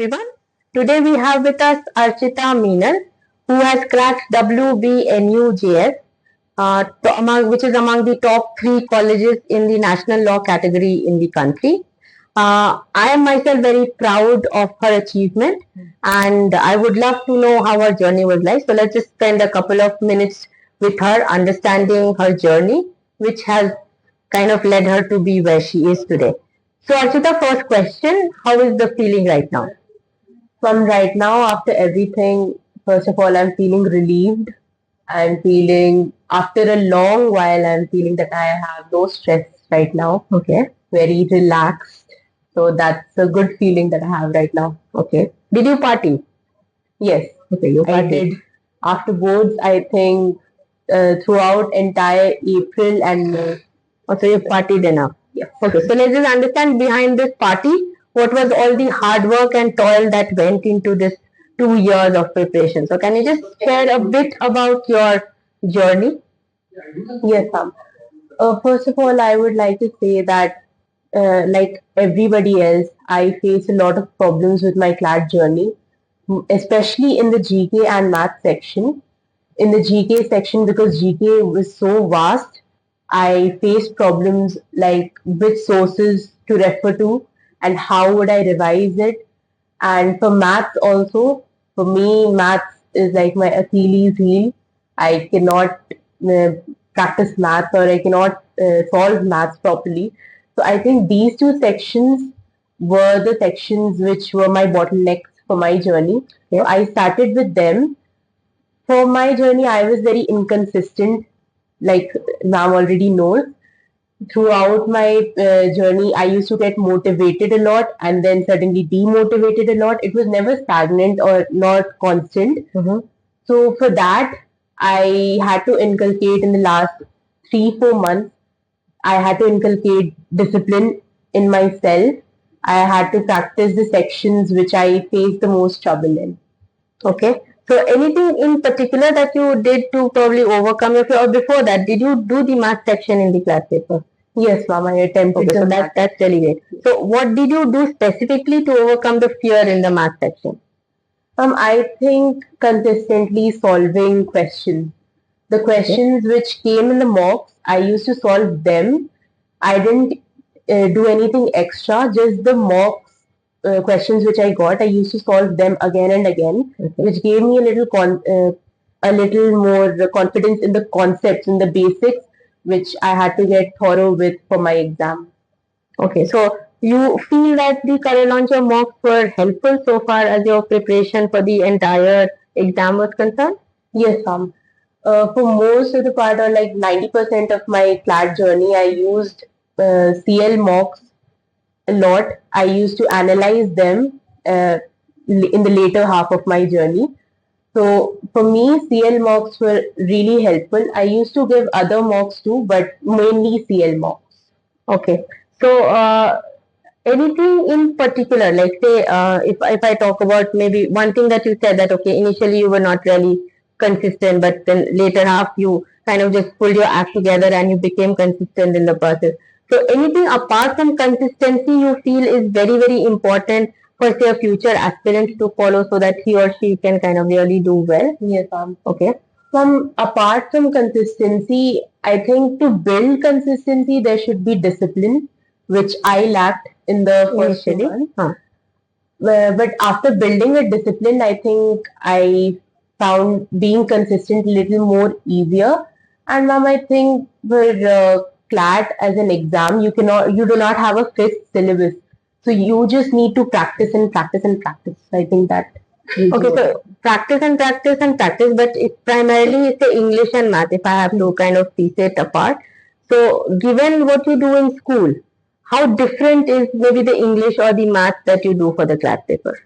everyone. Today we have with us Archita Meenal, who has cracked WBNUJS, which is among the top 3 colleges in the national law category in the country. I am myself very proud of her achievement, and I would love to know how her journey was like. So let's just spend a couple of minutes with her, understanding her journey, which has kind of led her to be where she is today. So Archita, first question, how is the feeling right now? From right now, after everything, first of all, I'm feeling relieved. I'm feeling, after a long while, I'm feeling that I have no stress right now. Okay. Very relaxed. So that's a good feeling that I have right now. Okay. Did you party? Yes. Okay, you I partied. did. After boards, I think throughout entire April and May. So you partied enough. Yes. Okay, so let's just understand behind this party, what was all the hard work and toil that went into this 2 years of preparation. So can you just share a bit about your journey? Yes, ma'am. First of all, I would like to say that, like everybody else, I face a lot of problems with my CLAT journey, especially in the GK and math section. In the GK section, because GK was so vast, I faced problems like which sources to refer to and how would I revise it. And for maths also, for me, maths is like my Achilles heel. I cannot uh, practice maths or I cannot solve maths properly. So I think these two sections were the sections which were my bottlenecks for my journey. So I started with them. For my journey, I was very inconsistent, like ma'am already knows. Throughout my journey, I used to get motivated a lot and then suddenly demotivated a lot. It was never stagnant or not constant. So for that, I had to inculcate in the last 3-4 months. I had to inculcate discipline in myself. I had to practice the sections which I faced the most trouble in. Okay. So anything in particular that you did to probably overcome your fear, or before that, did you do the math section in the class paper? Yes, ma'am, I attempted. Okay, so that's really great. So what did you do specifically to overcome the fear in the math section? I think consistently solving questions. The questions which came in the mocks, I used to solve them. I didn't do anything extra, just the mocks questions which I got, I used to solve them again and again, which gave me a little more confidence in the concepts, in the basics, which I had to get thorough with for my exam. Okay, so you feel that the career launcher mocks were helpful so far as your preparation for the entire exam was concerned? Yes, ma'am. For most of the part, or like 90% of my CLAT journey, I used CL mocks a lot. I used to analyze them in the later half of my journey. So for me, CL mocks were really helpful. I used to give other mocks too, but mainly CL mocks. Okay. So anything in particular, like say, if I talk about maybe one thing that you said that okay, initially you were not really consistent, but then later half you kind of just pulled your act together and you became consistent in the process. So anything apart from consistency you feel is very important for say a future aspirant to follow so that he or she can kind of really do well? Yes, Okay. Apart from consistency, I think to build consistency, there should be discipline, which I lacked in the first Initially. month. But after building a discipline, I think I found being consistent a little more easier. And ma'am, I think for CLAT as an exam, you do not have a fixed syllabus, so you just need to practice and practice and practice. I think that. Okay, so practice and practice and practice, but it's primarily it's the English and math if I have to kind of piece it apart. So given what you do in school, how different is maybe the English or the math that you do for the class paper?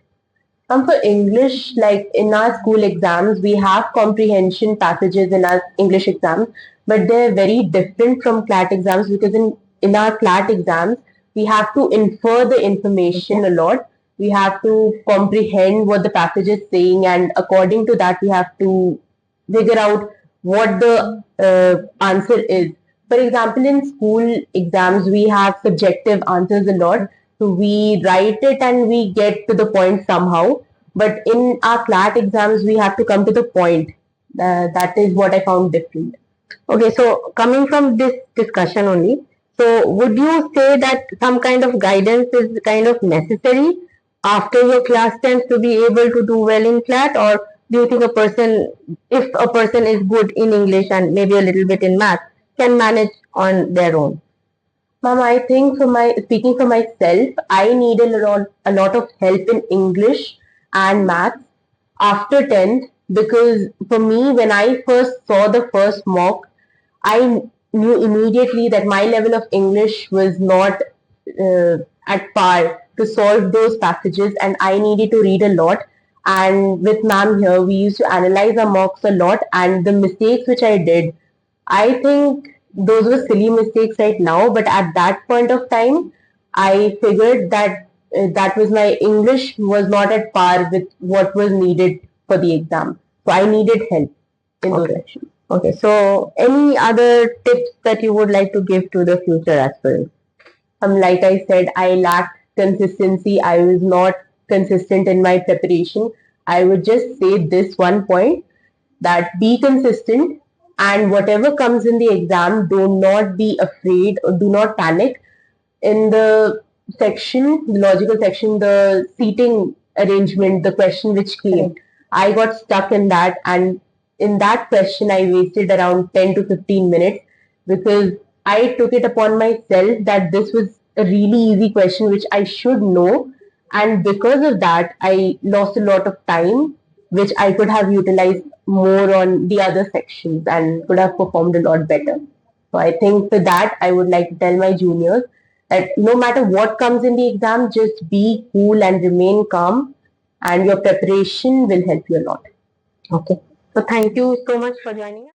For English, like in our school exams, we have comprehension passages in our English exams, but they're very different from CLAT exams because in our CLAT exams, we have to infer the information a lot. We have to comprehend what the passage is saying, and according to that, we have to figure out what the answer is. For example, in school exams, we have subjective answers a lot. So we write it and we get to the point somehow. But in our CLAT exams, we have to come to the point. That is what I found different. Okay, so coming from this discussion only, so would you say that some kind of guidance is kind of necessary after your class 10th to be able to do well in CLAT, or do you think if a person is good in English and maybe a little bit in math, can manage on their own? Ma'am, I think speaking for myself, I needed a lot of help in English and maths after 10th, because for me, when I first saw the first mock, I knew immediately that my level of English was not at par to solve those passages, and I needed to read a lot. And with ma'am here, we used to analyze our mocks a lot, and the mistakes which I did, I think those were silly mistakes right now, but at that point of time, I figured that that was my English was not at par with what was needed for the exam. So I needed help in those sections. Okay, so any other tips that you would like to give to the future aspirants? Like I said, I lacked consistency. I was not consistent in my preparation. I would just say this one point, that be consistent, and whatever comes in the exam, do not be afraid or do not panic. In the section, the logical section, the seating arrangement, the question which came, I got stuck in that, and in that question, I wasted around 10 to 15 minutes because I took it upon myself that this was a really easy question which I should know, and because of that, I lost a lot of time which I could have utilized more on the other sections and could have performed a lot better. So I think for that, I would like to tell my juniors that no matter what comes in the exam, just be cool and remain calm, and your preparation will help you a lot. Okay. So thank you so much for joining us.